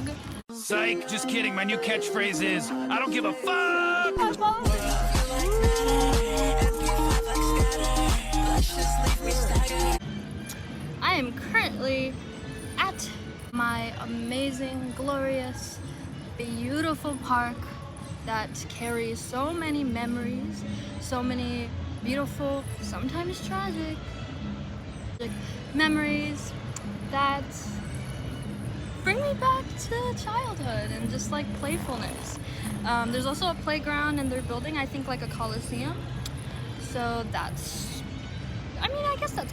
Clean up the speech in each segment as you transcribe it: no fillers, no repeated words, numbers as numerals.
vlog. Psych, just kidding. My new catchphrase is, I don't give a fuck! I am currently at my amazing, glorious, beautiful park that carries so many memories, so many beautiful, sometimes tragic memories that bring me back to childhood and just like playfulness. There's also a playground and they're building, I think, like a coliseum. So that's, I mean, I guess that's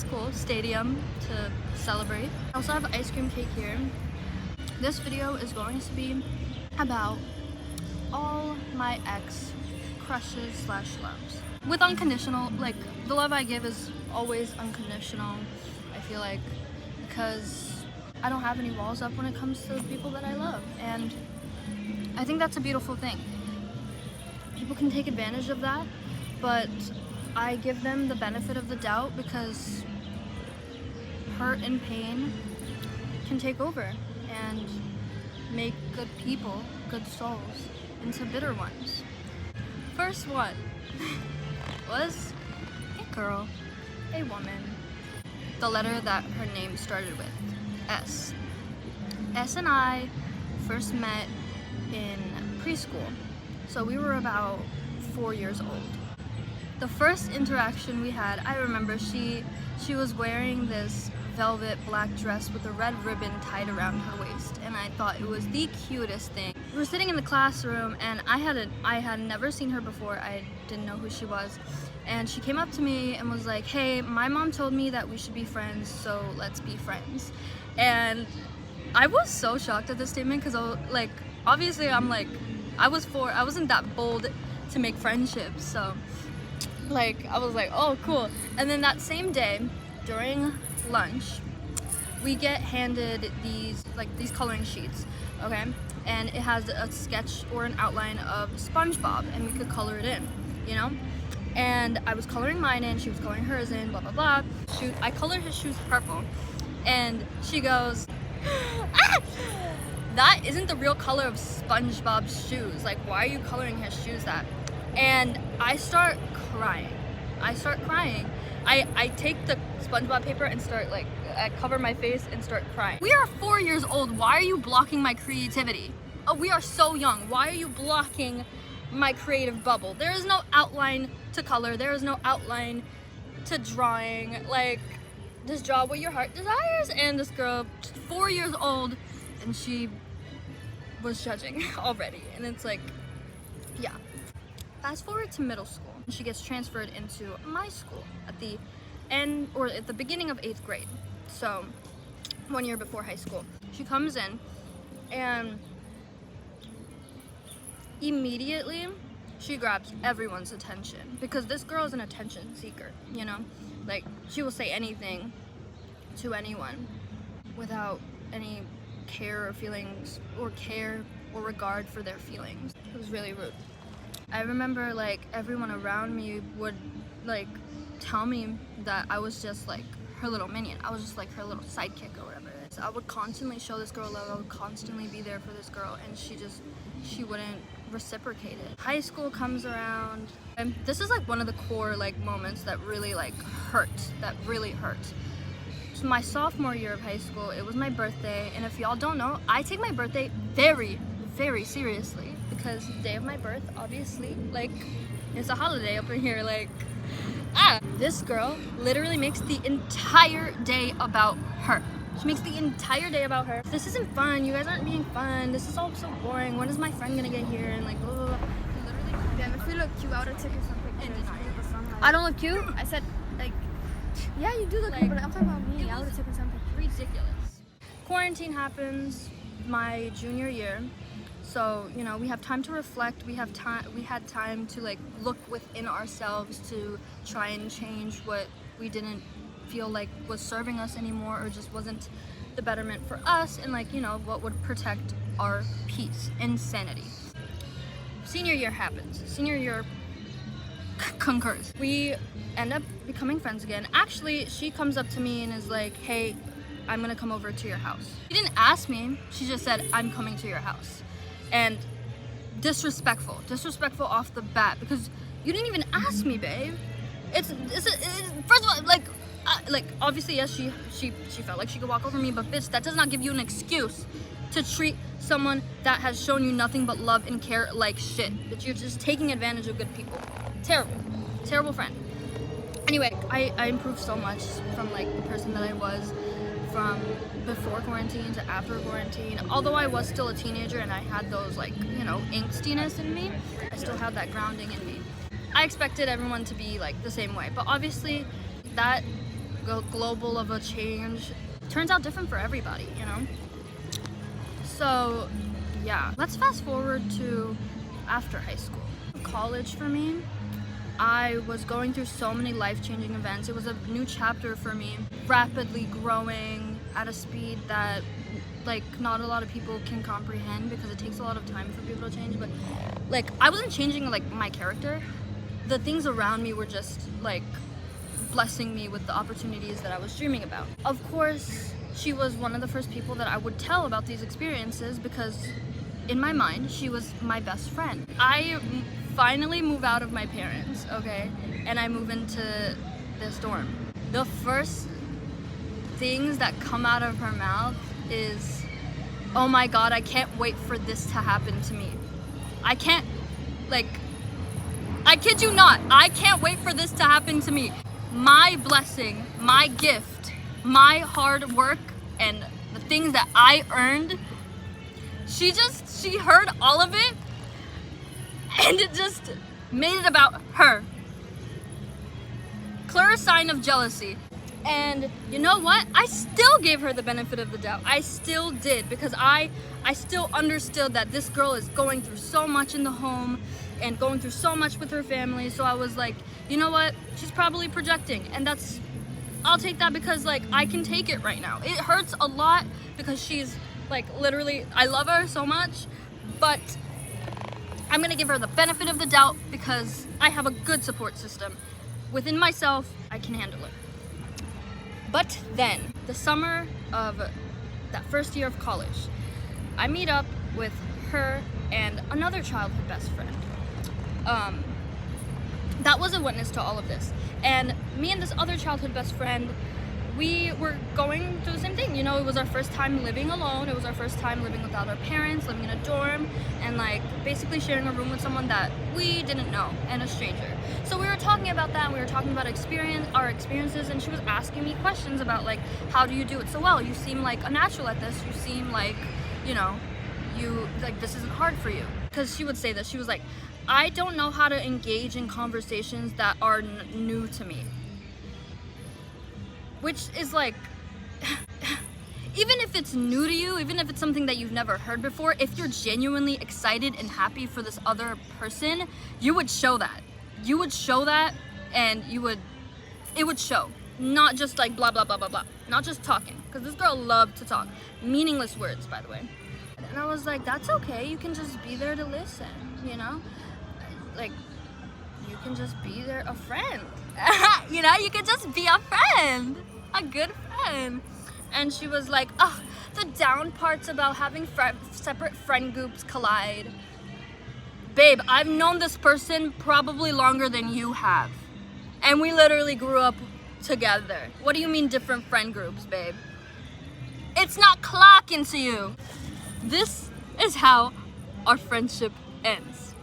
cool. Stadium to celebrate. I also have ice cream cake here. This video is going to be about all my ex crushes slash loves. With unconditional, like the love I give is always unconditional, I feel like, because I don't have any walls up when it comes to the people that I love, and I think that's a beautiful thing. People can take advantage of that, but I give them the benefit of the doubt because hurt and pain can take over and make good people, good souls, into bitter ones. First one was a girl, a woman, the letter that her name started with, S. S and I first met in preschool, so we were about 4 years old. The first interaction we had, I remember she was wearing this velvet black dress with a red ribbon tied around her waist, and I thought it was the cutest thing. We were sitting in the classroom and I had never seen her before. I didn't know who she was, and she came up to me and was like, "Hey, my mom told me that we should be friends, so let's be friends." And I was so shocked at this statement because obviously I was 4, I wasn't that bold to make friendships, so I was like, oh cool. And then that same day during lunch we get handed these coloring sheets, okay, and it has a sketch or an outline of SpongeBob and we could color it in, you know. And I was coloring mine in, she was coloring hers in, blah blah blah. I colored his shoes purple and she goes, "Ah! That isn't the real color of SpongeBob's shoes. Like, why are you coloring his shoes that?" And I start crying. I take the SpongeBob paper and I cover my face and start crying. We are 4 years old. Why are you blocking my creativity? Oh, we are so young. Why are you blocking my creative bubble? There is no outline to color. There is no outline to drawing. Like, just draw what your heart desires. And this girl, 4 years old, and she was judging already. And it's like, yeah. Fast forward to middle school. She gets transferred into my school at the end, or at the beginning of 8th grade. So 1 year before high school. She comes in and immediately she grabs everyone's attention because this girl is an attention seeker, you know? Like, she will say anything to anyone without any care or feelings or care or regard for their feelings. It was really rude. I remember everyone around me would tell me that I was just like her little minion. I was just like her little sidekick or whatever it is. I would constantly show this girl love. I would constantly be there for this girl, and she wouldn't reciprocate it. High school comes around, and this is one of the core moments that really hurt. That really hurt. So my sophomore year of high school, it was my birthday, and if y'all don't know, I take my birthday very, very seriously. Because the day of my birth, obviously, it's a holiday up in here, This girl literally makes the entire day about her. She makes the entire day about her. This isn't fun, you guys aren't being fun, this is all so boring, when is my friend gonna get here, and blah, blah, blah. Literally, Damn, if we look cute, I would've taken some pictures. I don't look cute? I said, yeah, you do look cute, but I'm talking about me. I would've taken some pictures. Ridiculous. Quarantine happens my junior year. So, you know, we have time to reflect, we had time to look within ourselves to try and change what we didn't feel like was serving us anymore or just wasn't the betterment for us, and what would protect our peace and sanity. Senior year happens. Senior year concurs. We end up becoming friends again. Actually, she comes up to me and is like, "Hey, I'm gonna come over to your house. She didn't ask me, she just said, I'm coming to your house. And disrespectful off the bat, because you didn't even ask me, babe. It's first of all, like obviously yes, she felt like she could walk over me, but bitch, that does not give you an excuse to treat someone that has shown you nothing but love and care like shit. That you're just taking advantage of good people. Terrible friend. Anyway, I improved so much from like the person that I was from before quarantine to after quarantine. Although I was still a teenager and I had those like, you know, angstiness in me, I still had that grounding in me. I expected everyone to be like the same way, but obviously that global of a change turns out different for everybody, you know? So yeah, let's fast forward to after high school. College for me, I was going through so many life-changing events. It was a new chapter for me, rapidly growing at a speed that like not a lot of people can comprehend because it takes a lot of time for people to change. But like I wasn't changing like my character. The things around me were just like blessing me with the opportunities that I was dreaming about. Of course, she was one of the first people that I would tell about these experiences because in my mind, she was my best friend. I finally move out of my parents, okay? And I move into this dorm. The first things that come out of her mouth is, oh my God, I can't wait for this to happen to me. I can't, like, I kid you not, I can't wait for this to happen to me. My blessing, my gift, my hard work, and the things that I earned, she heard all of it, and it just made it about her. Clear sign of jealousy. And you know what? I still gave her the benefit of the doubt. I still did, because I still understood that this girl is going through so much in the home and going through so much with her family. So I was like, you know what? She's probably projecting, and I'll take that because like I can take it right now. It hurts a lot because she's like literally, I love her so much, but I'm gonna give her the benefit of the doubt because I have a good support system. Within myself, I can handle it. But then, the summer of that first year of college, I meet up with her and another childhood best friend. That was a witness to all of this. And me and this other childhood best friend, we were going through the same thing. You know, it was our first time living alone. It was our first time living without our parents, living in a dorm, and like basically sharing a room with someone that we didn't know and a stranger. So we were talking about that. We were talking about our experiences, and she was asking me questions about like, how do you do it so well? You seem like a natural at this. You seem like, you know, this isn't hard for you. Because she would say this. She was like, I don't know how to engage in conversations that are new to me. Which is like, even if it's new to you, even if it's something that you've never heard before, if you're genuinely excited and happy for this other person, you would show that. You would show that, and it would show. Not just like blah, blah, blah, blah, blah. Not just talking, because this girl loved to talk. Meaningless words, by the way. And I was like, that's okay, you can just be there to listen, you know? Like, you can just be there, a friend. You know, you can just be a friend. A good friend. And she was like, oh, the down parts about having separate friend groups collide. Babe, I've known this person probably longer than you have. And we literally grew up together. What do you mean different friend groups, babe? It's not clocking to you. This is how our friendship ends.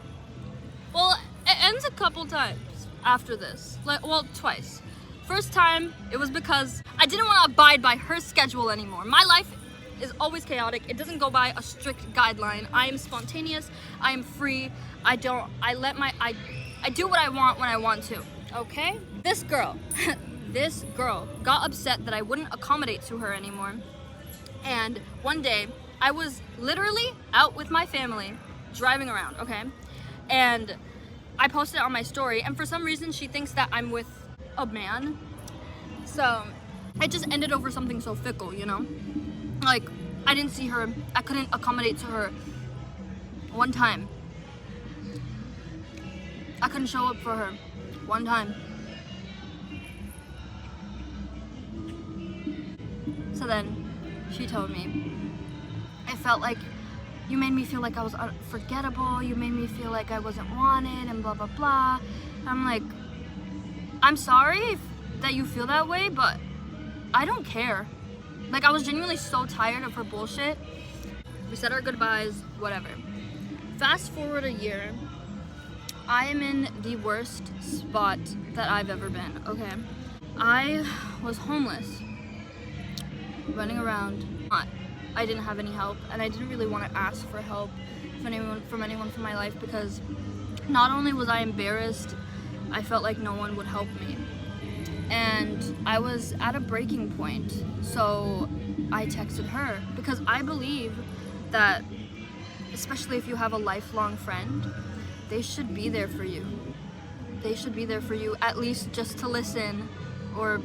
Well, it ends a couple times after this. Twice. First time, it was because I didn't want to abide by her schedule anymore. My life is always chaotic. It doesn't go by a strict guideline. I am spontaneous. I am free. I do what I want when I want to. Okay? This girl got upset that I wouldn't accommodate to her anymore. And one day, I was literally out with my family, driving around, okay? And I posted it on my story, and for some reason, she thinks that I'm with a man. So it just ended over something so fickle, you know? Like, I didn't see her. I couldn't accommodate to her one time. I couldn't show up for her one time. So then she told me, it felt like you made me feel like I was unforgettable, you made me feel like I wasn't wanted, and blah blah blah. I'm like, I'm sorry that you feel that way, but I don't care. Like, I was genuinely so tired of her bullshit. We said our goodbyes, whatever. Fast forward a year, I am in the worst spot that I've ever been, okay? I was homeless, running around. I didn't have any help, and I didn't really want to ask for help from anyone from my life, because not only was I embarrassed, I felt like no one would help me. And I was at a breaking point, so I texted her, because I believe that, especially if you have a lifelong friend, they should be there for you. They should be there for you, at least just to listen, or,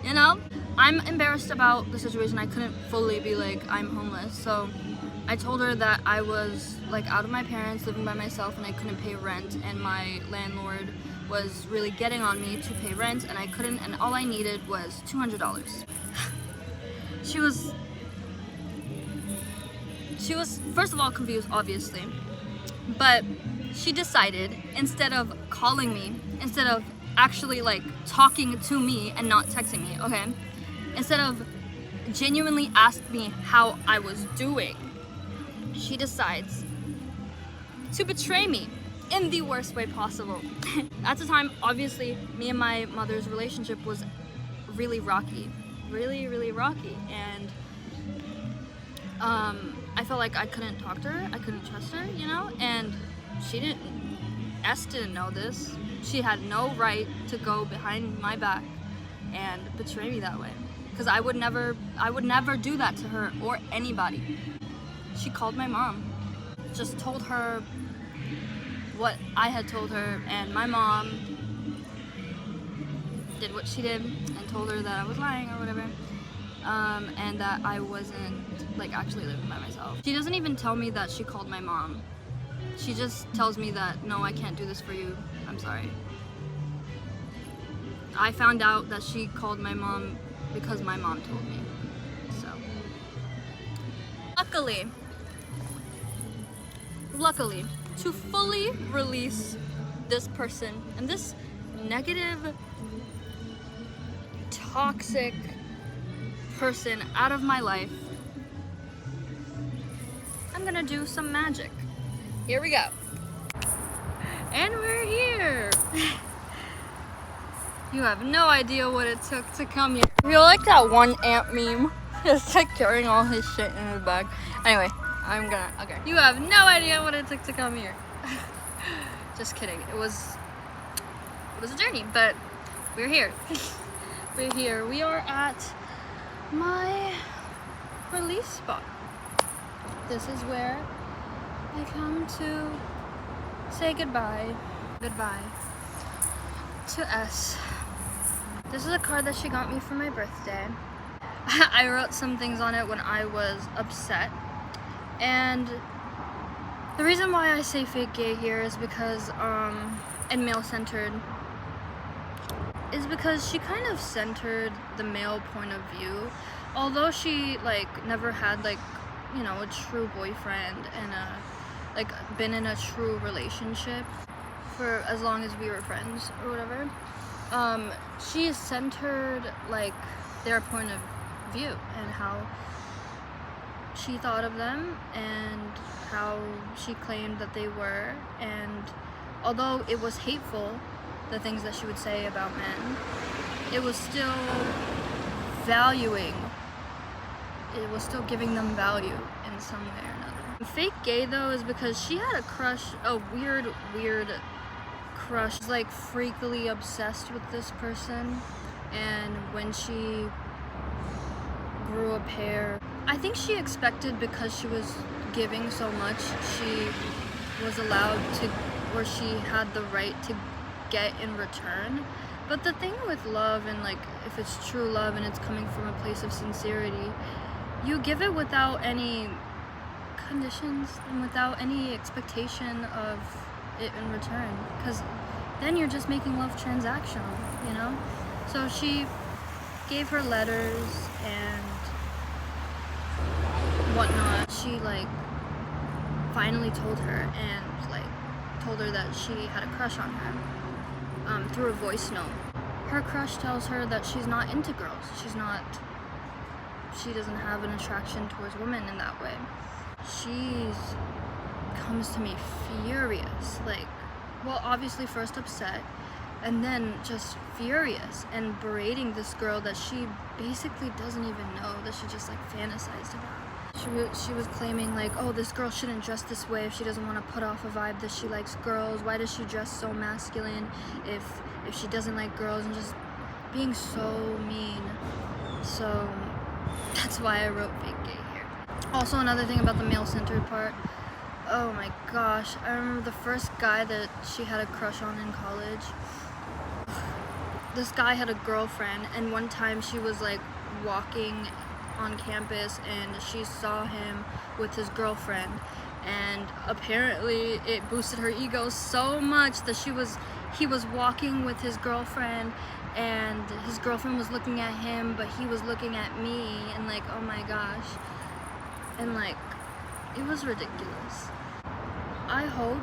you know? I'm embarrassed about the situation. I couldn't fully be like, I'm homeless, so I told her that I was like out of my parents, living by myself, and I couldn't pay rent, and my landlord was really getting on me to pay rent, and I couldn't, and all I needed was $200. She was first of all confused, obviously, but she decided, instead of calling me, instead of actually like talking to me and not texting me, okay, instead of genuinely asking me how I was doing, she decides to betray me in the worst way possible. At the time, obviously, me and my mother's relationship was really rocky, really rocky, and I felt like I couldn't talk to her, I couldn't trust her, you know, and S didn't know this. She had no right to go behind my back and betray me that way, because I would never do that to her or anybody. She called my mom, just told her what I had told her, and my mom did what she did and told her that I was lying or whatever, and that I wasn't like actually living by myself. She doesn't even tell me that she called my mom. She just tells me that, no, I can't do this for you, I'm sorry. I found out that she called my mom because my mom told me. So luckily, to fully release this person and this negative, toxic person out of my life, I'm gonna do some magic. Here we go. And we're here. You have no idea what it took to come here. I feel like that one ant meme. Just like carrying all his shit in his bag. Anyway, okay. You have no idea what it took to come here. Just kidding. It was a journey, but we're here. We're here. We are at my release spot. This is where I come to say goodbye to S. This is a card that she got me for my birthday. I wrote some things on it when I was upset, and the reason why I say fake gay here is because and male-centered is because she kind of centered the male point of view, although she like never had like, you know, a true boyfriend and been in a true relationship for as long as we were friends or whatever. She centered like their point of view and how she thought of them and how she claimed that they were, and although it was hateful, the things that she would say about men, it was still valuing, it was still giving them value in some way or another. Fake gay though is because she had a crush, a weird crush, like freakily obsessed with this person, and when she grew a pair, I think she expected, because she was giving so much, she was allowed to, or she had the right to get in return. But the thing with love, and like if it's true love and it's coming from a place of sincerity, you give it without any conditions and without any expectation of it in return, because then you're just making love transactional, you know? So she gave her letters and whatnot. She like finally told her and like told her that she had a crush on her through a voice note. Her crush tells her that she's not into girls. She doesn't have an attraction towards women in that way. She comes to me furious, like, well, obviously first upset and then just furious and berating this girl that she basically doesn't even know, that she just like fantasized about. She was claiming like, oh, this girl shouldn't dress this way if she doesn't want to put off a vibe that she likes girls. Why does she dress so masculine if she doesn't like girls, and just being so mean. So that's why I wrote fake gay here. Also, another thing about the male-centered part, oh my gosh, I remember the first guy that she had a crush on in college. This guy had a girlfriend, and one time she was like walking on campus and she saw him with his girlfriend, and apparently it boosted her ego so much that he was walking with his girlfriend and his girlfriend was looking at him, but he was looking at me, and like, oh my gosh, and like, it was ridiculous. I hope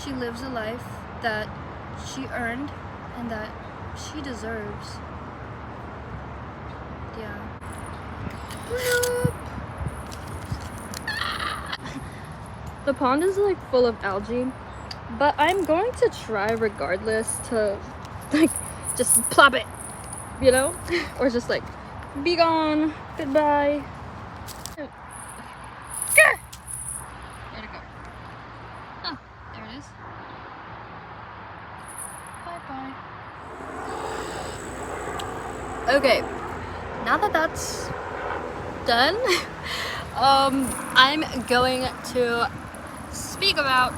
she lives a life that she earned and that she deserves. Yeah. The pond is like full of algae, but I'm going to try regardless to like just plop it, you know, or just like be gone, goodbye. Where'd it go? Oh, there it is. Bye bye. Okay, now that that's done, I'm going to speak about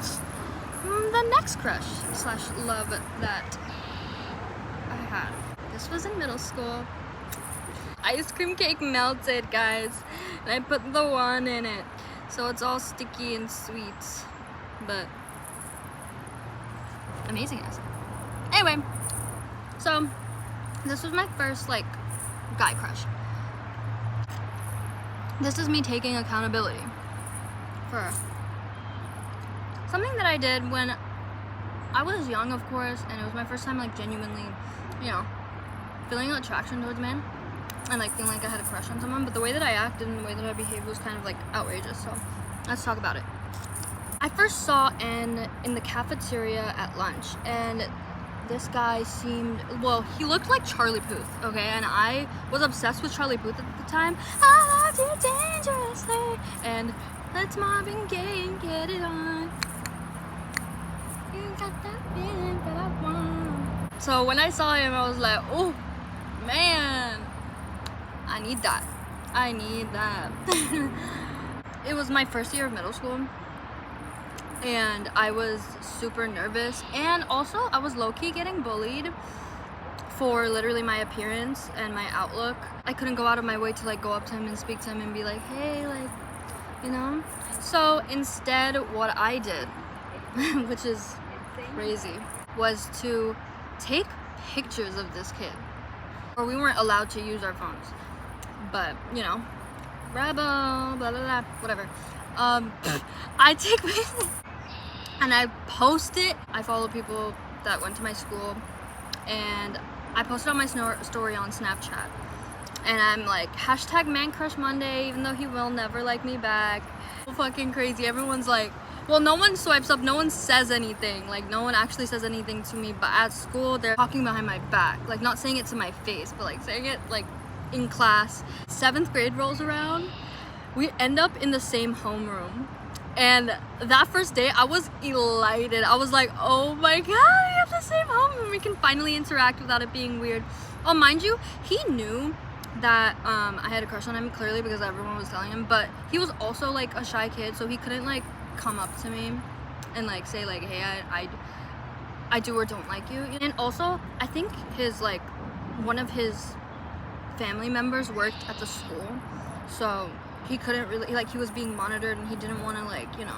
the next crush / love that I had. This was in middle school. Ice cream cake melted, guys, and I put the wand in it, so it's all sticky and sweet, but amazing as. Anyway, so this was my first like guy crush. This is me taking accountability for something that I did when I was young, of course, and it was my first time like genuinely, you know, feeling an attraction towards men and like feeling like I had a crush on someone, but the way that I acted and the way that I behaved was kind of like outrageous, so let's talk about it. I first saw N in the cafeteria at lunch, and this guy seemed, well, he looked like Charlie Puth, okay, and I was obsessed with Charlie Puth at the time. I loved you dangerously, and let's mob and gay and get it on. You got that feeling that I want. So when I saw him, I was like, oh man, I need that. I need that. It was my first year of middle school, and I was super nervous, and also I was low-key getting bullied for literally my appearance and my outlook. I couldn't go out of my way to like go up to him and speak to him and be like, hey, like, you know? So instead, what I did, which is crazy, was to take pictures of this kid. Or we weren't allowed to use our phones, but you know, rebel, blah blah blah, whatever. I take pictures and I post it. I follow people that went to my school, and I posted on my story on Snapchat, and I'm like, hashtag man crush Monday, even though he will never like me back. So fucking crazy. Everyone's like, well, no one swipes up, no one says anything, like no one actually says anything to me, but at school they're talking behind my back, like not saying it to my face, but like saying it like in class. 7th grade rolls around, we end up in the same homeroom, and that first day I was elated. I was like, oh my god, we have the same homeroom, we can finally interact without it being weird. Oh, mind you, he knew that I had a crush on him, clearly, because everyone was telling him, but he was also like a shy kid, so he couldn't like come up to me and like say like, hey, I do or don't like you. And also I think his like one of his family members worked at the school, so he couldn't really, like, he was being monitored and he didn't want to like, you know,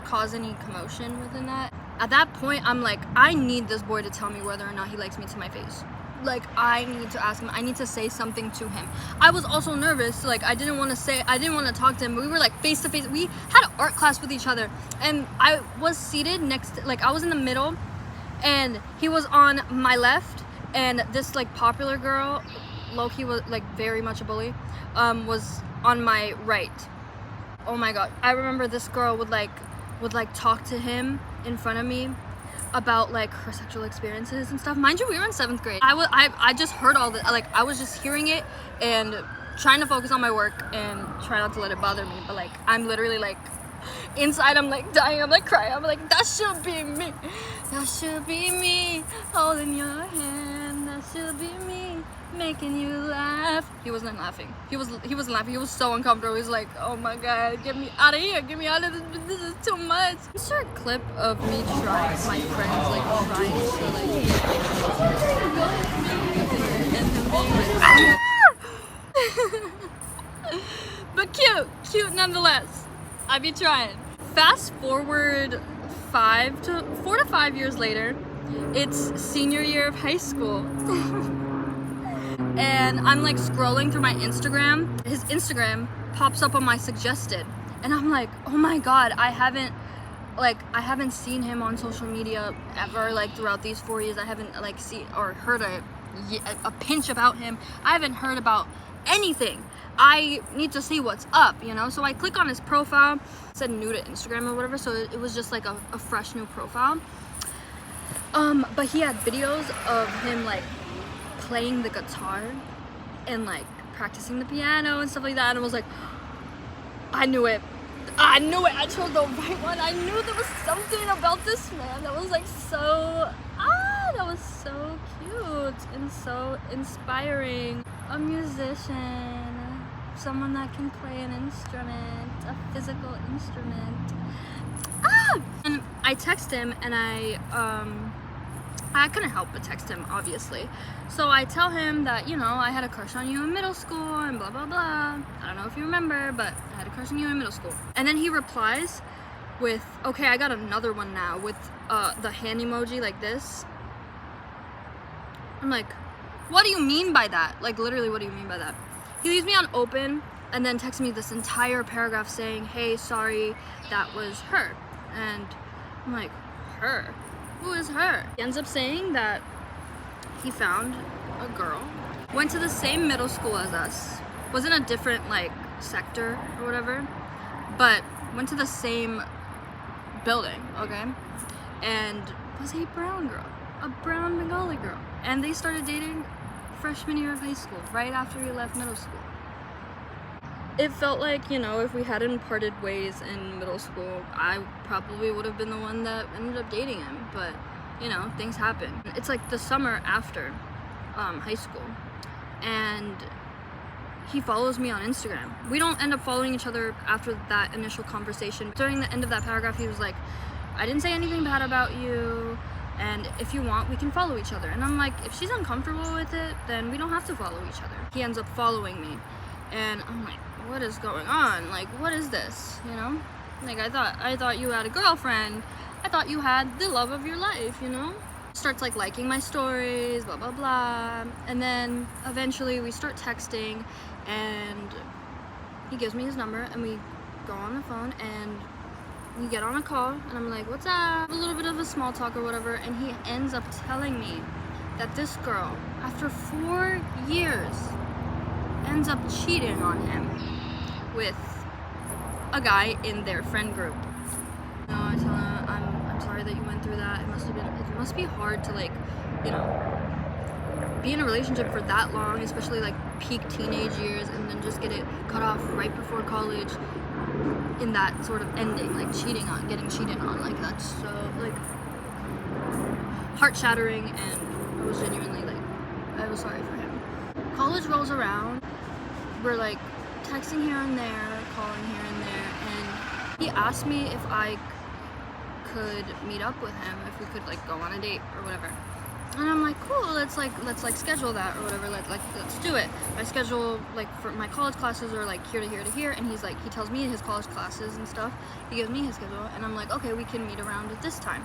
cause any commotion within that. At that point I'm like, I need this boy to tell me whether or not he likes me to my face. like, I need to ask him. I need to say something to him. I was also nervous. Like, I didn't want to talk to him. We were like face to face. We had an art class with each other, and I was seated next to, like, I was in the middle, and he was on my left, and this like popular girl, Loki, was like very much a bully, was on my right. Oh my god. I remember this girl would talk to him in front of me about like her sexual experiences and stuff. Mind you, we were in 7th grade. I just heard all this. Like, I was just hearing it and trying to focus on my work and try not to let it bother me. But like, I'm literally like, inside I'm like dying. I'm like crying. I'm like, that should be me. That should be me holding your hand. That should be me making you laugh. He wasn't laughing. He wasn't laughing. He was so uncomfortable. He was like, oh my god, get me out of here. Get me out of this. This is too much. Insert clip of me trying, my friends like trying to like but cute nonetheless. I be trying. Fast forward 4 to 5 years later, it's senior year of high school. And I'm like scrolling through my Instagram. His Instagram pops up on my suggested, and I'm like, oh my god, I haven't seen him on social media ever. Like, throughout these 4 years, I haven't like seen or heard a pinch about him. I haven't heard about anything. I need to see what's up, you know? So I click on his profile. It said new to Instagram or whatever, so it was just like a fresh new profile. But he had videos of him like playing the guitar and like practicing the piano and stuff like that, and I was like, I knew it. I chose the right one. I knew there was something about this man that was like so that was so cute and so inspiring. A musician, someone that can play an instrument, a physical instrument. And I text him, and I couldn't help but text him, obviously. So I tell him that, you know, I had a crush on you in middle school and blah, blah, blah. I don't know if you remember, but I had a crush on you in middle school. And then he replies with, okay, I got another one now, with the hand emoji like this. I'm like, what do you mean by that? Like, literally, what do you mean by that? He leaves me on open and then texts me this entire paragraph saying, hey, sorry, that was her. And I'm like, her? Who is her? He ends up saying that he found a girl, went to the same middle school as us, was in a different like sector or whatever, but went to the same building, okay? And was a brown girl, a brown Bengali girl. And they started dating freshman year of high school, right after he left middle school. It felt like, you know, if we hadn't parted ways in middle school, I probably would have been the one that ended up dating him. But, you know, things happen. It's like the summer after high school, and he follows me on Instagram. We don't end up following each other after that initial conversation. During the end of that paragraph, he was like, I didn't say anything bad about you, and if you want, we can follow each other. And I'm like, if she's uncomfortable with it, then we don't have to follow each other. He ends up following me, and I'm like, what is going on? Like, what is this, you know? Like, I thought you had a girlfriend. I thought you had the love of your life, you know? Starts like liking my stories, blah, blah, blah. And then eventually we start texting, and he gives me his number, and we go on the phone, and we get on a call, and I'm like, what's up? A little bit of a small talk or whatever, and he ends up telling me that this girl, after 4 years, ends up cheating on him with a guy in their friend group. You know, I tell him, I'm sorry that you went through that. It must be hard to, like, you know, be in a relationship for that long, especially like peak teenage years, and then just get it cut off right before college in that sort of ending, like getting cheated on. Like, that's so, like, heart-shattering, and I was genuinely, like, I was sorry for him. College rolls around, we're like texting here and there, calling here and there, and he asked me if I could meet up with him, if we could like go on a date or whatever. And I'm like, cool, let's schedule that or whatever. Let's do it. I schedule, like, for my college classes are like here to here to here, and he's like, he tells me his college classes and stuff. He gives me his schedule, and I'm like, okay, we can meet around at this time.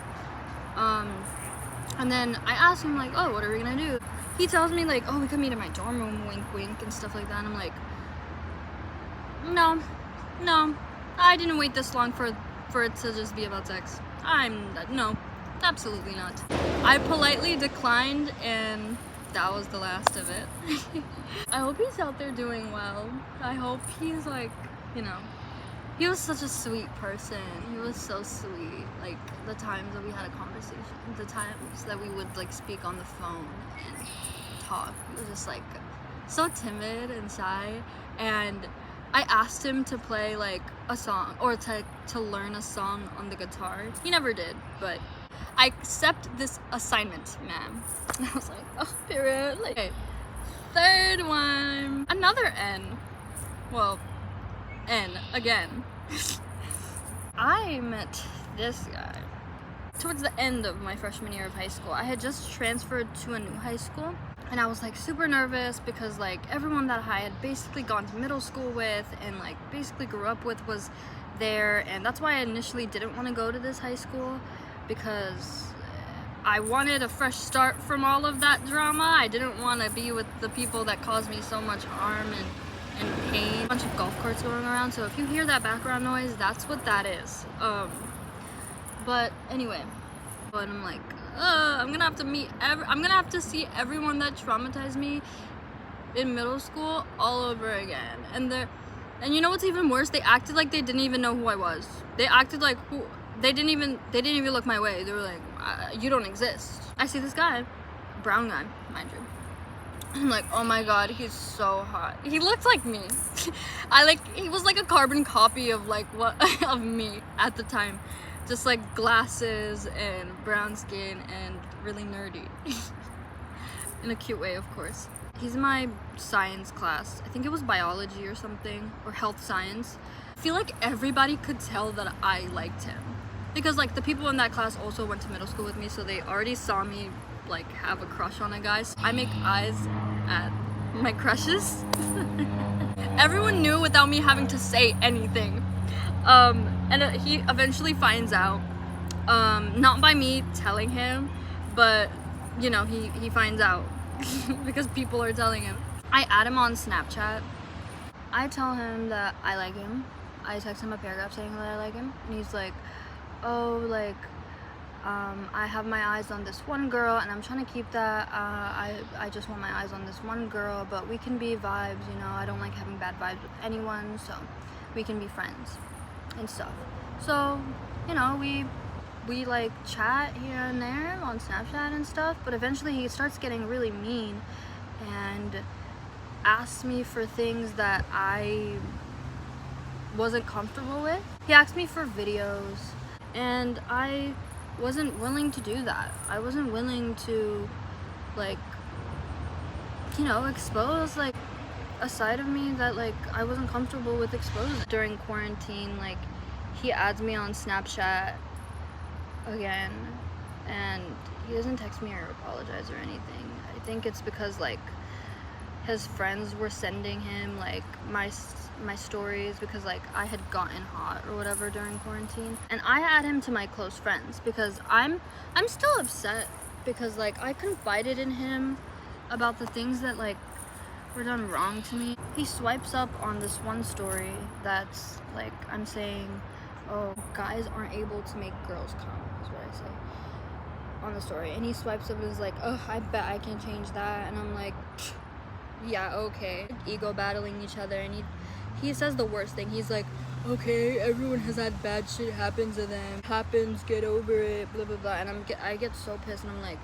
And then I asked him, like, oh, what are we gonna do? he tells me like, oh, we could meet in my dorm room, wink wink, and stuff like that, and I'm like, no, I didn't wait this long for it to just be about sex. No, absolutely not. I politely declined, and that was the last of it. I hope he's out there doing well. I hope he's like, you know, he was such a sweet person. He was so sweet. Like the times that we had a conversation, the times that we would like speak on the phone and talk. He was just like so timid and shy, and I asked him to play like a song or to learn a song on the guitar. He never did, but I accept this assignment, ma'am. And I was like, oh, period. Like, okay. Third one, another N. Well, N again. I met this guy towards the end of my freshman year of high school. I had just transferred to a new high school, and I was like super nervous because like everyone that I had basically gone to middle school with and like basically grew up with was there, and that's why I initially didn't want to go to this high school, because I wanted a fresh start from all of that drama. I didn't want to be with the people that caused me so much harm and pain. A bunch of golf carts going around, so if you hear that background noise, that's what that is. But anyway, but I'm like, I'm gonna have to see everyone that traumatized me in middle school all over again. And you know what's even worse? They acted like they didn't even know who I was. They acted like they didn't even look my way. They were like, you don't exist. I see this guy, brown guy, mind you. I'm like, oh my god, he's so hot. He looked like me. He was like a carbon copy of like of me at the time. Just like glasses and brown skin and really nerdy. In a cute way, of course. He's in my science class. I think it was biology or something, or health science. I feel like everybody could tell that I liked him, because like the people in that class also went to middle school with me, so they already saw me like have a crush on a guy. So I make eyes at my crushes. Everyone knew without me having to say anything. And he eventually finds out, not by me telling him, but you know, he finds out because people are telling him. I add him on Snapchat. I tell him that I like him. I text him a paragraph saying that I like him, and he's like, oh, like, I have my eyes on this one girl, and I'm trying to keep that. I just want my eyes on this one girl, but we can be vibes, you know. I don't like having bad vibes with anyone, so we can be friends and stuff. So, you know, we like chat here and there on Snapchat and stuff, but eventually he starts getting really mean and asks me for things that I wasn't comfortable with. He asked me for videos, and I wasn't willing to do that. I wasn't willing to, like, you know, expose like a side of me that like I wasn't comfortable with exposing. During quarantine, like, he adds me on Snapchat again, and he doesn't text me or apologize or anything. I think it's because like his friends were sending him like my stories, because like I had gotten hot or whatever during quarantine, and I add him to my close friends because I'm still upset, because like I confided in him about the things that like were done wrong to me. He swipes up on this one story that's like, I'm saying, oh, guys aren't able to make girls come, is what I say on the story, and he swipes up and is like, oh, I bet I can change that, and I'm like, yeah, okay. Ego battling each other, and he says the worst thing. He's like, okay, everyone has had bad shit happen to them. Happens, get over it, blah, blah, blah. And I get so pissed, and I'm like,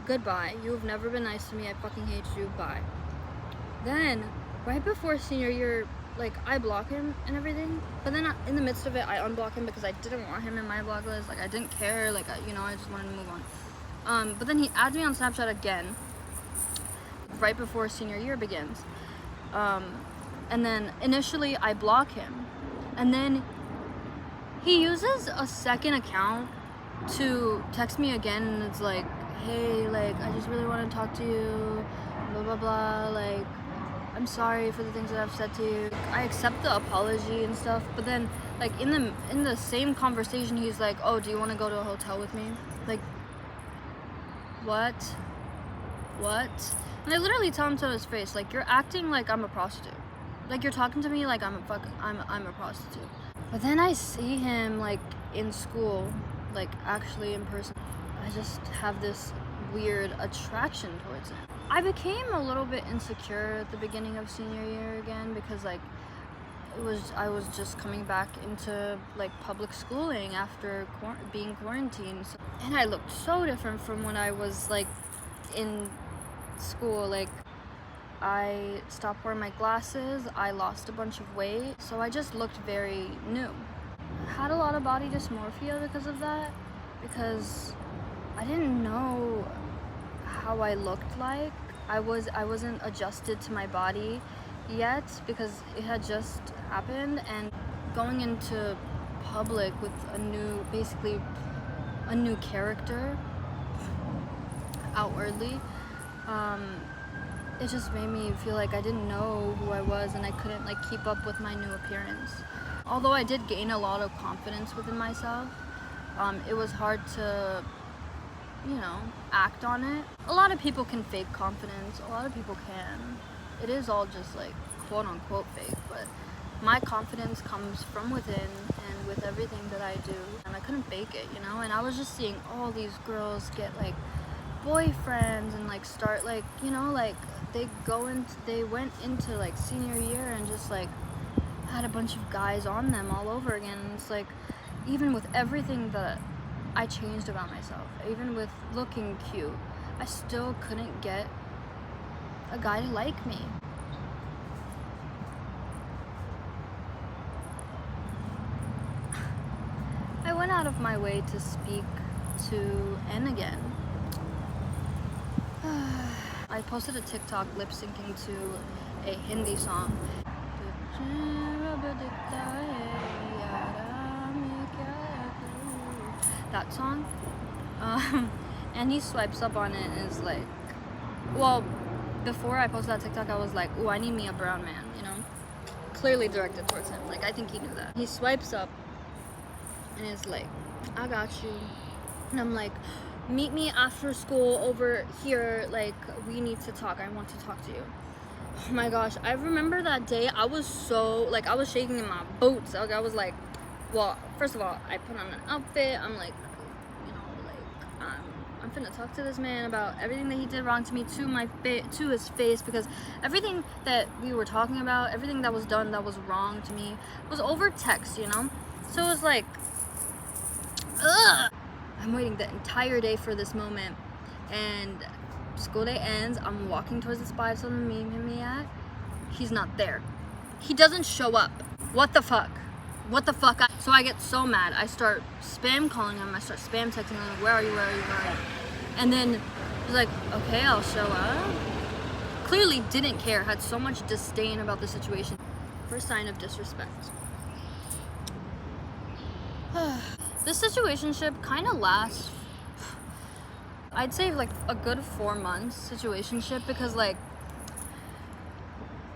goodbye. You've never been nice to me. I fucking hate you. Bye. Then, right before senior year, like, I block him and everything. But then in the midst of it, I unblock him because I didn't want him in my block list. Like, I didn't care. Like, you know, I just wanted to move on. But then he adds me on Snapchat again right before senior year begins. And then initially I block him, and then he uses a second account to text me again, and it's like, hey, like, I just really want to talk to you, blah blah blah, like, I'm sorry for the things that I've said to you. I accept the apology and stuff, but then like in the same conversation he's like, oh, do you want to go to a hotel with me? Like, what? what? And I literally tell him to his face, like, you're acting like I'm a prostitute. Like, you're talking to me like I'm a prostitute. But then I see him, like, in school, like, actually in person. I just have this weird attraction towards him. I became a little bit insecure at the beginning of senior year again because, like, I was just coming back into, like, public schooling after being quarantined. And I looked so different from when I was, like, in school. Like, I stopped wearing my glasses, I lost a bunch of weight, so I just looked very new. I had a lot of body dysmorphia because of that, because I didn't know how I looked like. I wasn't adjusted to my body yet because it had just happened, and going into public with basically a new character outwardly, it just made me feel like I didn't know who I was and I couldn't, like, keep up with my new appearance. Although I did gain a lot of confidence within myself, it was hard to, you know, act on it. A lot of people can fake confidence, a lot of people can. It is all just, like, quote unquote fake, but my confidence comes from within and with everything that I do, and I couldn't fake it, you know? And I was just seeing all these girls get, like, boyfriends and, like, start, like, you know, like, they went into, like, senior year and just, like, had a bunch of guys on them all over again. And it's like, even with everything that I changed about myself, even with looking cute, I still couldn't get a guy to like me. I went out of my way to speak to N again. I posted a TikTok lip syncing to a Hindi song. That song. And he swipes up on it and is like, well, before I posted that TikTok, I was like, oh, I need me a brown man, you know? Clearly directed towards him. Like, I think he knew that. He swipes up and is like, I got you. And I'm like, meet me after school over here, like, we need to talk, I want to talk to you. Oh my gosh, I remember that day, I was so, like, I was shaking in my boots. I was like, well, first of all, I put on an outfit, I'm like, you know, like, I'm finna talk to this man about everything that he did wrong to me, to his face, because everything that we were talking about, everything that was done that was wrong to me, was over text, you know? So it was like, ugh! I'm waiting the entire day for this moment, and school day ends. I'm walking towards the spot I told him to meet me at. He's not there. He doesn't show up. What the fuck? What the fuck? So I get so mad. I start spam calling him. I start spam texting him. Like, where are you? Where are you? Where are you? And then he's like, okay, I'll show up. Clearly didn't care. Had so much disdain about the situation. First sign of disrespect. This situationship kind of lasts, I'd say, like, a good 4 months situationship, because, like,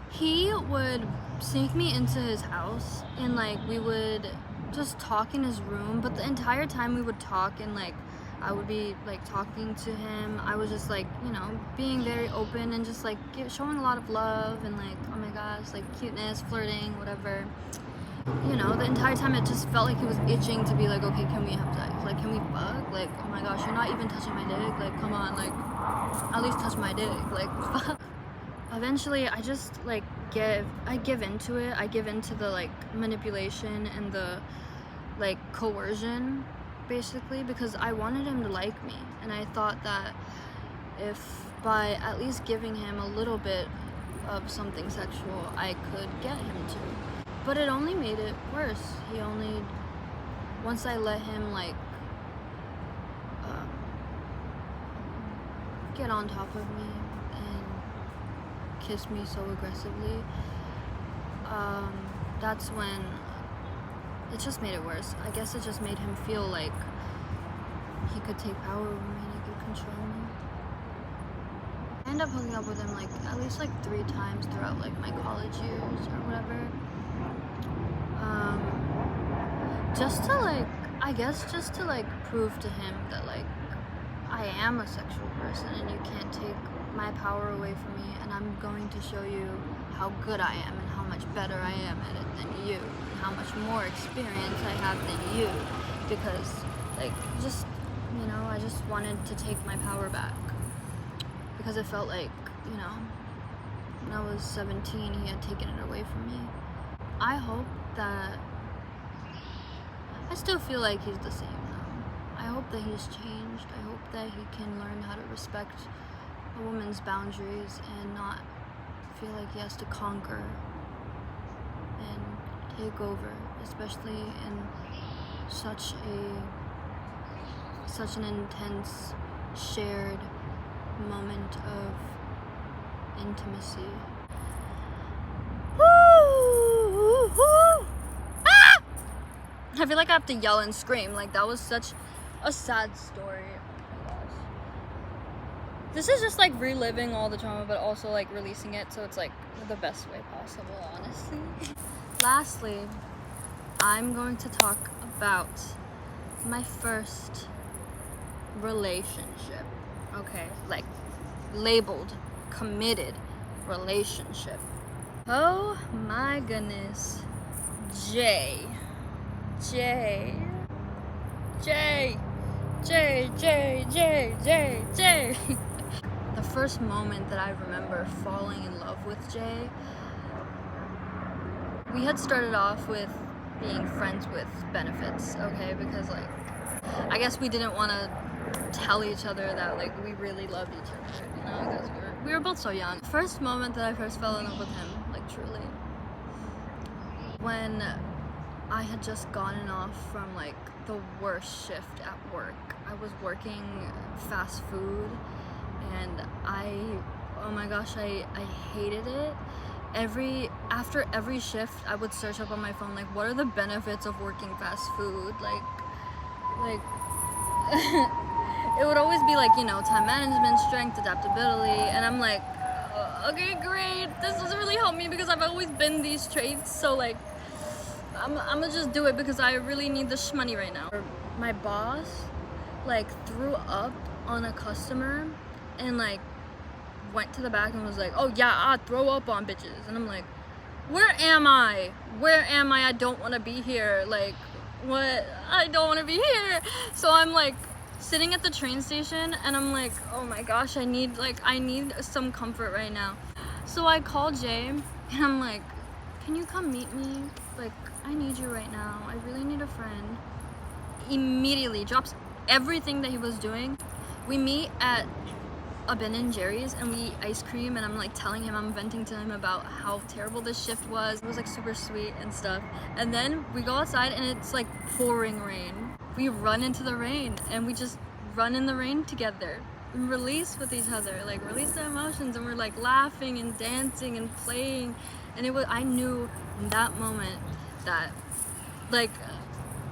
he would sneak me into his house and, like, we would just talk in his room, but the entire time we would talk and, like, I would be, like, talking to him, I was just, like, you know, being very open and just, like, showing a lot of love and, like, oh my gosh, like, cuteness, flirting, whatever. You know, the entire time it just felt like he was itching to be like, okay, can we have sex? Like, can we fuck? Like, oh my gosh, you're not even touching my dick. Like, come on, like, at least touch my dick. Like, fuck. Eventually, I just, like, I give into it. I give into the, like, manipulation and the, like, coercion, basically, because I wanted him to like me. And I thought that if by at least giving him a little bit of something sexual, I could get him to. But it only made it worse. Once I let him, like, get on top of me and kiss me so aggressively, that's when it just made it worse. I guess it just made him feel like he could take power over me and he could control me. I ended up hooking up with him, like, at least, like, 3 times throughout, like, my college years or whatever. Just to, like, I guess just to, like, prove to him that, like, I am a sexual person and you can't take my power away from me, and I'm going to show you how good I am and how much better I am at it than you, and how much more experience I have than you, because like just, you know, I just wanted to take my power back, because it felt like, you know, when I was 17 he had taken it away from me. I hope that, I still feel like he's the same though. I hope that he's changed. I hope that he can learn how to respect a woman's boundaries and not feel like he has to conquer and take over, especially in such an intense shared moment of intimacy. Ah! I feel like I have to yell and scream. Like, that was such a sad story. Oh my gosh. This is just like reliving all the trauma, but also like releasing it, so it's like the best way possible, honestly. Lastly, I'm going to talk about my first relationship. Okay, like labeled committed relationship. Oh my goodness. J. The first moment that I remember falling in love with Jay, we had started off with being friends with benefits, okay, because like, I guess we didn't want to tell each other that like we really loved each other, you know, because we were both so young. First moment that I first fell in love with him, like truly, when I had just gotten off from like the worst shift at work. I was working fast food, and oh my gosh, I hated it. After every shift, I would search up on my phone, like, what are the benefits of working fast food? Like it would always be like, you know, time management, strength, adaptability, and I'm like, okay, great, this doesn't really help me because I've always been these traits, so like, I'm gonna just do it because I really need the money right now. My boss like threw up on a customer and like went to the back and was like, oh yeah, I throw up on bitches. And I'm like, where am I? I don't want to be here. Like, what? I don't want to be here. So I'm like sitting at the train station and I'm like, oh my gosh, I need some comfort right now. So I call Jay and I'm like, can you come meet me? Like, I need you right now. I really need a friend. Immediately drops everything that he was doing. We meet at a Ben & Jerry's and we eat ice cream, and I'm like telling him, I'm venting to him about how terrible this shift was. It was like super sweet and stuff. And then we go outside and it's like pouring rain. We run into the rain and we just run in the rain together and release with each other, like release the emotions, and we're like laughing and dancing and playing. And I knew in that moment that, like,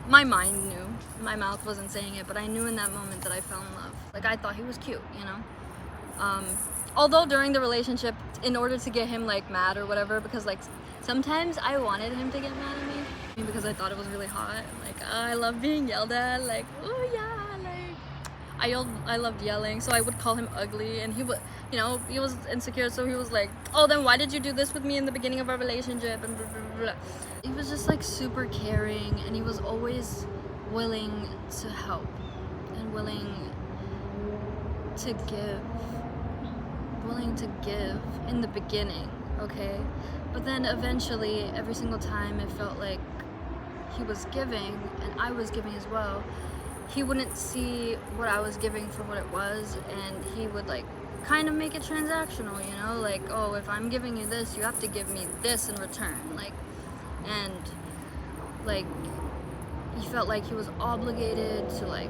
my mind knew, my mouth wasn't saying it, but I knew in that moment that I fell in love. Like, I thought he was cute, you know? Although during the relationship, in order to get him like mad or whatever, because like sometimes I wanted him to get mad at me because I thought it was really hot. Like, I love being yelled at, like, oh yeah, like I loved yelling, so I would call him ugly, and he would, you know, he was insecure, so he was like, oh, then why did you do this with me in the beginning of our relationship, and blah, blah, blah. He was just like super caring, and he was always willing to help and willing to give in the beginning, okay? But then eventually, every single time, it felt like he was giving and I was giving as well. He wouldn't see what I was giving for what it was, and he would like kind of make it transactional, you know, like, oh, if I'm giving you this, you have to give me this in return, like, and like he felt like he was obligated to, like,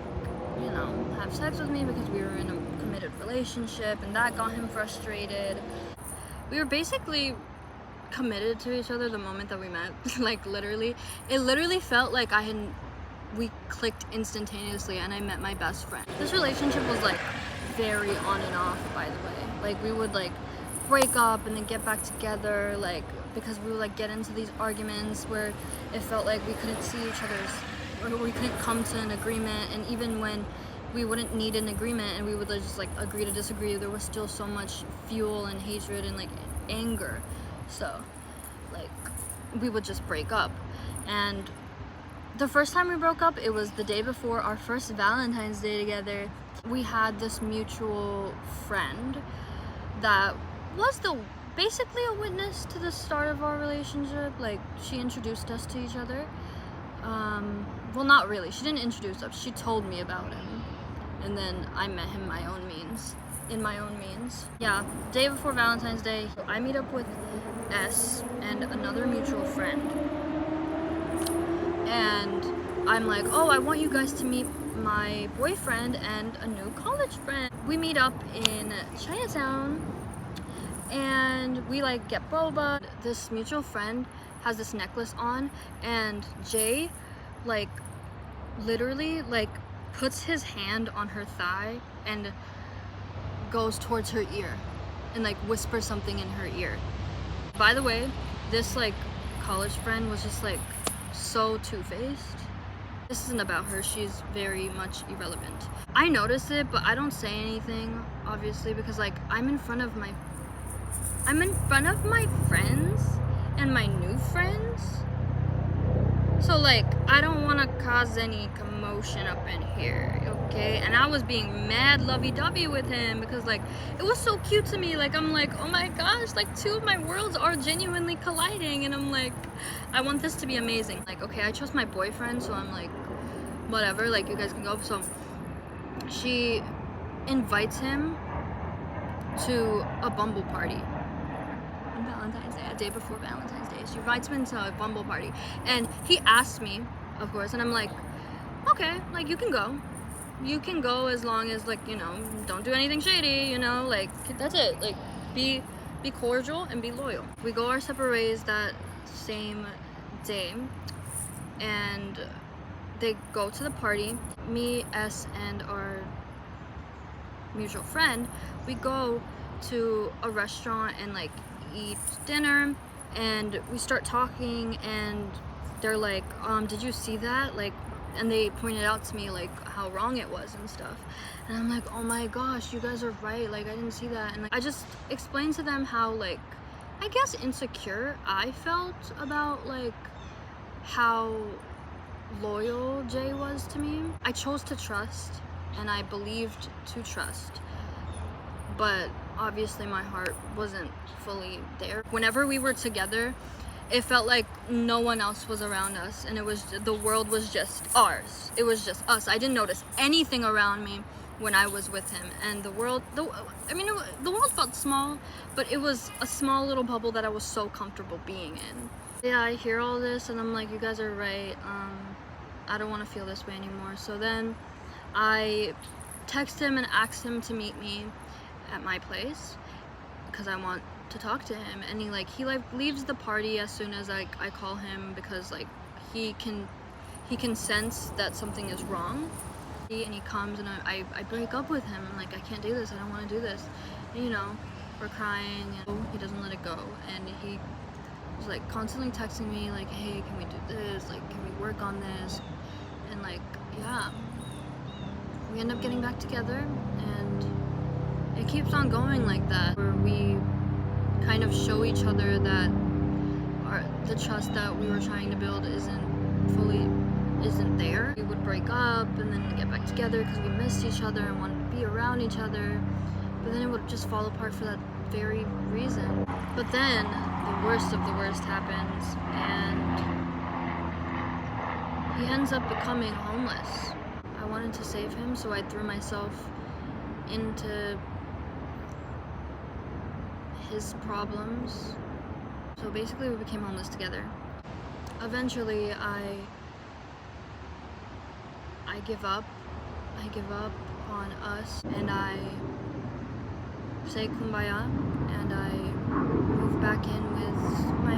you know, have sex with me because we were in a committed relationship, and that got him frustrated. We were basically committed to each other the moment that we met. Like, literally, it literally felt like we clicked instantaneously and I met my best friend. This relationship was like very on and off, by the way. Like, we would like break up and then get back together, like, because we would like get into these arguments where it felt like we couldn't see each other's, or we couldn't come to an agreement. And even when we wouldn't need an agreement and we would just like agree to disagree. There was still so much fuel and hatred and like anger, so like we would just break up. And the first time we broke up, it was the day before our first Valentine's Day together. We had this mutual friend that was basically a witness to the start of our relationship. Like, she introduced us to each other. Well, not really. She didn't introduce us. She told me about him. And then I met him in my own means. Yeah, day before Valentine's Day, I meet up with S and another mutual friend. And I'm like, oh, I want you guys to meet my boyfriend and a new college friend. We meet up in Chinatown and we like get boba. This mutual friend has this necklace on, and Jay like literally like puts his hand on her thigh and goes towards her ear and like whispers something in her ear. By the way, this like college friend was just like so two-faced. This isn't about her, she's very much irrelevant. I noticed it, but I don't say anything, obviously, because like I'm in front of my friends and my new friends. So like I don't want to cause any commotion up in here, okay? And I was being mad lovey-dovey with him because like it was so cute to me. Like I'm like, oh my gosh, like two of my worlds are genuinely colliding, and I'm like, I want this to be amazing. Like, okay, I trust my boyfriend, so I'm like, whatever, like you guys can go. So she invites him to a Bumble party on Valentine's Day, a day before Valentine's Day. She invites me to a Bumble party, and he asked me, of course, and I'm like, okay, like you can go as long as like, you know, don't do anything shady, you know, like that's it. Like be cordial and be loyal. We go our separate ways that same day, and they go to the party. Me, S, and our mutual friend, we go to a restaurant and like eat dinner, and we start talking, and they're like, did you see that? Like, and they pointed out to me like how wrong it was and stuff, and I'm like, oh my gosh, you guys are right, like I didn't see that. And like I just explained to them how like I guess insecure I felt about like how loyal Jay was to me. I chose to trust, and I believed to trust, but obviously my heart wasn't fully there. Whenever we were together, it felt like no one else was around us, and the world was just ours. It was just us. I didn't notice anything around me when I was with him, and the world felt small, but it was a small little bubble that I was so comfortable being in. Yeah, I hear all this and I'm like, you guys are right. I don't want to feel this way anymore. So then I text him and asked him to meet me at my place because I want to talk to him. And he leaves the party as soon as I call him, because like he can sense that something is wrong. And he comes and I break up with him. I'm like, I can't do this, I don't want to do this. And, you know, we're crying and he doesn't let it go, and he was like constantly texting me like, hey, can we do this, like can we work on this? And like, yeah, we end up getting back together, and it keeps on going like that, where we kind of show each other that the trust that we were trying to build isn't there. We would break up and then get back together because we missed each other and wanted to be around each other, but then it would just fall apart for that very reason. But then the worst of the worst happens, and he ends up becoming homeless. I wanted to save him, so I threw myself into his problems. So basically we became homeless together. Eventually I give up. I give up on us, and I say kumbaya, and I move back in with my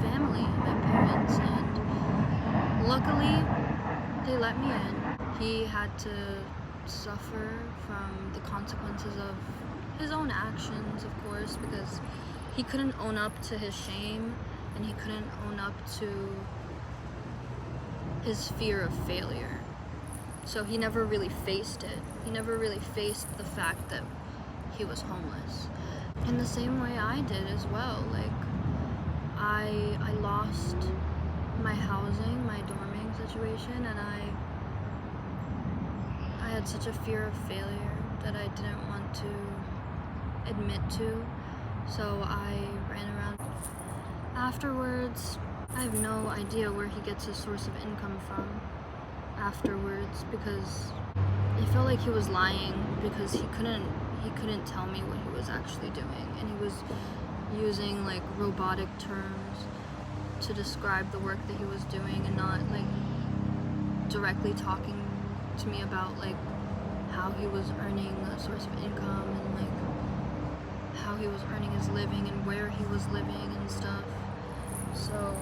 family, my parents, and luckily they let me in. He had to suffer from the consequences of his own actions, of course, because he couldn't own up to his shame, and he couldn't own up to his fear of failure. So he never really faced it. He never really faced the fact that he was homeless. In the same way I did as well. Like, I lost my housing, my dorming situation, and I had such a fear of failure that I didn't want to admit to. So I ran around. Afterwards, I have no idea where he gets his source of income from afterwards, because it felt like he was lying, because he couldn't tell me what he was actually doing, and he was using like robotic terms to describe the work that he was doing, and not like directly talking to me about like how he was earning a source of income, and like how he was earning his living and where he was living and stuff. So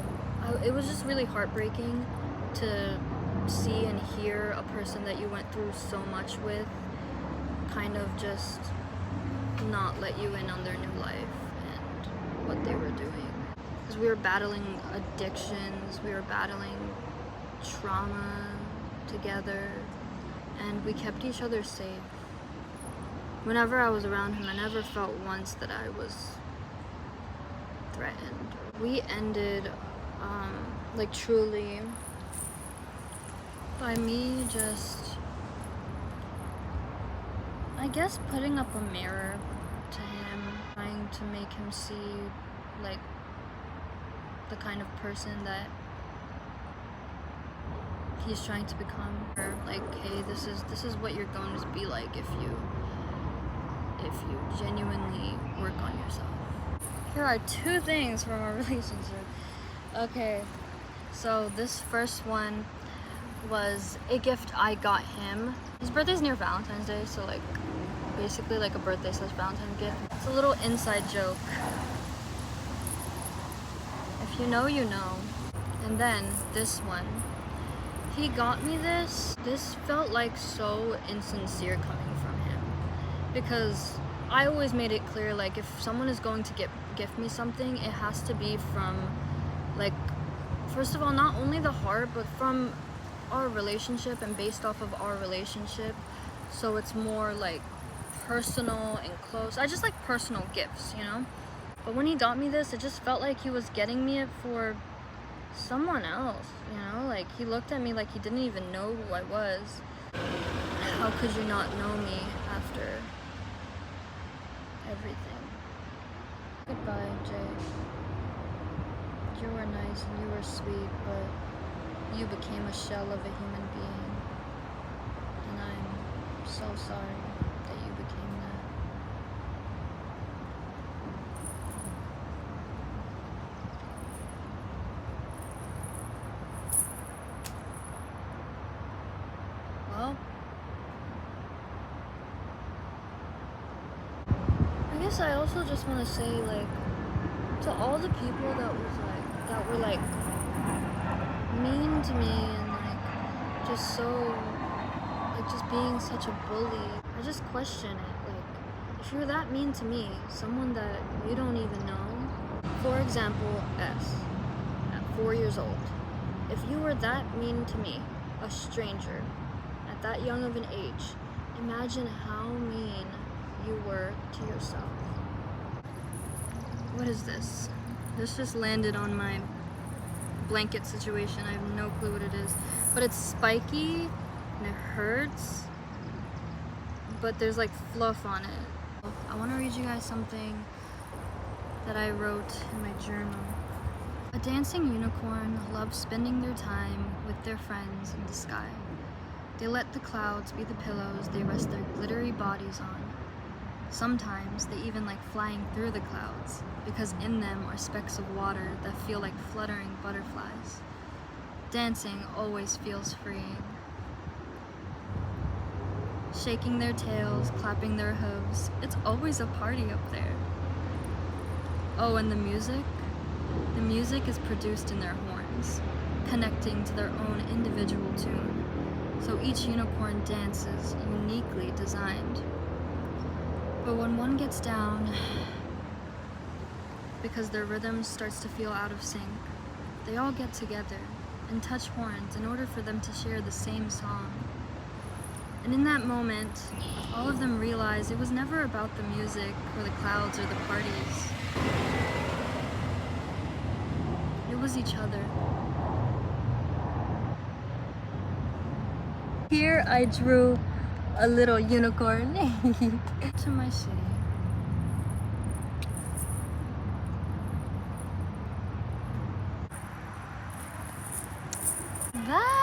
it was just really heartbreaking to see and hear a person that you went through so much with kind of just not let you in on their new life and what they were doing. Because we were battling addictions, we were battling trauma together, and we kept each other safe. Whenever I was around him, I never felt once that I was threatened. We ended, like, truly by me just, I guess, putting up a mirror to him, trying to make him see, like, the kind of person that he's trying to become. Or like, hey, this is what you're going to be like if you genuinely work on yourself. Here are 2 things from our relationship. Okay, so this first one was a gift I got him. His birthday's near Valentine's Day, so like basically like a birthday / Valentine's gift. It's a little inside joke. If you know, you know. And then this one. He got me this. This felt like so insincere coming from him, because I always made it clear, like, if someone is going to gift me something, it has to be from, like, first of all, not only the heart, but from our relationship and based off of our relationship. So it's more like personal and close. I just like personal gifts, you know? But when he got me this, it just felt like he was getting me it for someone else, you know? Like, he looked at me like he didn't even know who I was. How could you not know me after everything? Goodbye, Jay. You were nice and you were sweet, but you became a shell of a human being. And I'm so sorry that you became that. Well, I guess I also just want to say, like, to all the people that were like mean to me and like just so, like, just being such a bully, I just question it. Like, if you're that mean to me, someone that you don't even know, for example, S, at 4 years old, if you were that mean to me, a stranger, at that young of an age, imagine how mean you were to yourself. What is this? This just landed on my blanket situation. I have no clue what it is. But it's spiky and it hurts. But there's like fluff on it. I want to read you guys something that I wrote in my journal. A dancing unicorn loves spending their time with their friends in the sky. They let the clouds be the pillows they rest their glittery bodies on. Sometimes they even like flying through the clouds, because in them are specks of water that feel like fluttering butterflies. Dancing always feels freeing. Shaking their tails, clapping their hooves, it's always a party up there. Oh, and the music? The music is produced in their horns, connecting to their own individual tune. So each unicorn dance is uniquely designed. But when one gets down, because their rhythm starts to feel out of sync, they all get together and touch horns in order for them to share the same song. And in that moment, all of them realized it was never about the music or the clouds or the parties. It was each other. Here I drew a little unicorn to my city. Bye!